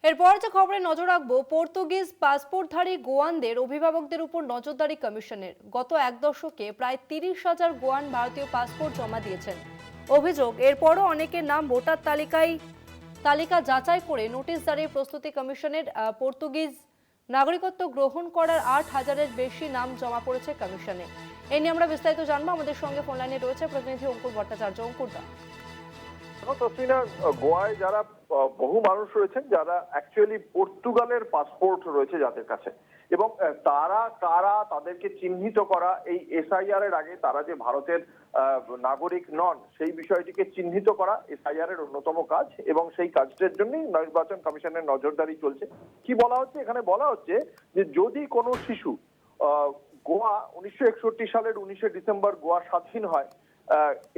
এরপর যে খবরে নজর রাখবো, পর্তুগিজ পাসপোর্টধারী গোয়ানদের অভিভাবকদের উপর নজরদারি কমিশনের। গত এক দশকে প্রায় 30,000 গোয়ান ভারতীয় পাসপোর্ট জমা দিয়েছেন। অভিযোগ, এরপরও অনেকের নাম ভোটার তালিকা যাচাই করে নোটিশ জারির প্রস্তুতি কমিশনের। পর্তুগিজ নাগরিকত্ব গ্রহণ করার 8,000-এর বেশি নাম জমা পড়েছে কমিশনে। এ নিয়ে আমরা বিস্তারিত জানবো। আমাদের সঙ্গে ফোনলাইনে রয়েছে প্রতিনিধি অঙ্কুর ভট্টাচার্য। অঙ্কুরদা, তসলিনা, গোয়ায় যারা বহু মানুষ রয়েছেন যারা অ্যাকচুয়ালি পর্তুগালের পাসপোর্ট রয়েছে যাদের কাছে, এবং তারা কারা তাদেরকে চিহ্নিত করা, এই এসআইআর এর আগে তারা যে ভারতের নাগরিক নন সেই বিষয়টিকে চিহ্নিত করা এসআইআর এর অন্যতম কাজ, এবং সেই কাজটার জন্যই নির্বাচন কমিশনের নজরদারি চলছে। কি বলা হচ্ছে এখানে? বলা হচ্ছে যে যদি কোনো শিশু গোয়া 1961 সালের 19শে ডিসেম্বর গোয়া স্বাধীন হয়,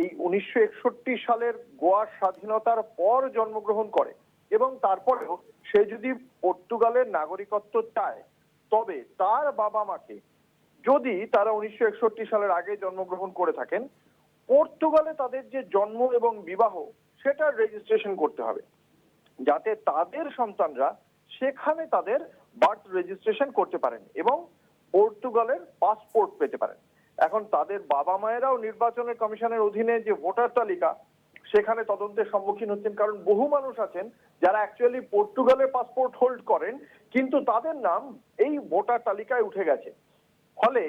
এই 1961 সালের গোয়ার স্বাধীনতার পর জন্মগ্রহণ করে এবং তারপরেও সে যদি পর্তুগালের নাগরিকত্ব চায়, তবে তার বাবা মাকে, যদি তারা 1961 সালের আগে জন্মগ্রহণ করে থাকেন, পর্তুগালে তাদের যে জন্ম এবং বিবাহ সেটার রেজিস্ট্রেশন করতে হবে, যাতে তাদের সন্তানরা সেখানে তাদের বার্থ রেজিস্ট্রেশন করতে পারেন এবং পর্তুগালের পাসপোর্ট পেতে পারেন। এখন তাদের বাবা মায়েরাও নির্বাচনের কমিশনের অধীনে যে ভোটার তালিকা সেখানে তদন্তের সম্মুখীন হচ্ছেন, কারণ বহু মানুষ আছেন যারা অ্যাকচুয়ালি পর্তুগালের পাসপোর্ট হোল্ড করেন কিন্তু তাদের নাম এই ভোটার তালিকায় উঠে গেছে। ফলে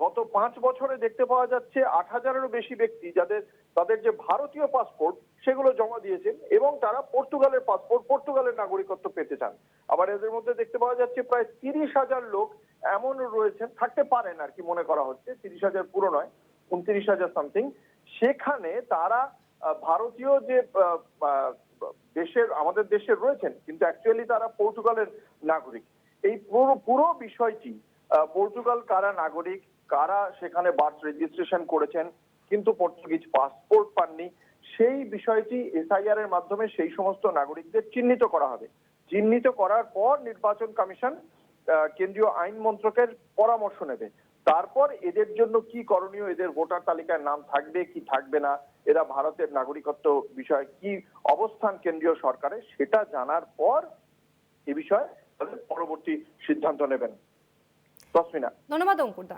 গত 5 বছরে দেখতে পাওয়া যাচ্ছে 8,000-এরও বেশি ব্যক্তি তাদের যে ভারতীয় পাসপোর্ট সেগুলো জমা দিয়েছেন এবং তারা পর্তুগালের পাসপোর্ট, পর্তুগালের নাগরিকত্ব পেতে চান। আবার এদের মধ্যে দেখতে পাওয়া যাচ্ছে প্রায় 30,000 লোক এমন রয়েছেন, থাকতে পারেন আর কি মনে করা হচ্ছে, 30,000 পুরো নয়, 29,000 সামথিং, সেখানে তারা ভারতীয় যে আমাদের দেশের রয়েছেন কিন্তু অ্যাকচুয়ালি তারা পর্তুগালের নাগরিক। এই পুরো বিষয়টি পর্তুগাল কারা নাগরিক, কারা সেখানে বার্থ রেজিস্ট্রেশন করেছেন কিন্তু পর্তুগিজ পাসপোর্ট পাননি, সেই বিষয়টি এসআইআর এর মাধ্যমে সেই সমস্ত নাগরিকদের চিহ্নিত করা হবে। চিহ্নিত করার পর নির্বাচন কমিশন কেন্দ্রীয় আইন মন্ত্রকের পরামর্শ নেবে। তারপর এদের জন্য কি করণীয়, এদের ভোটার তালিকায় নাম থাকবে কি থাকবে না, এরা ভারতের নাগরিকত্ব বিষয়ে কি অবস্থান কেন্দ্রীয় সরকারের, সেটা জানার পর এ বিষয়ে তাদের পরবর্তী সিদ্ধান্ত নেবেন। তসমিনা, ধন্যবাদ অঙ্কুরদা।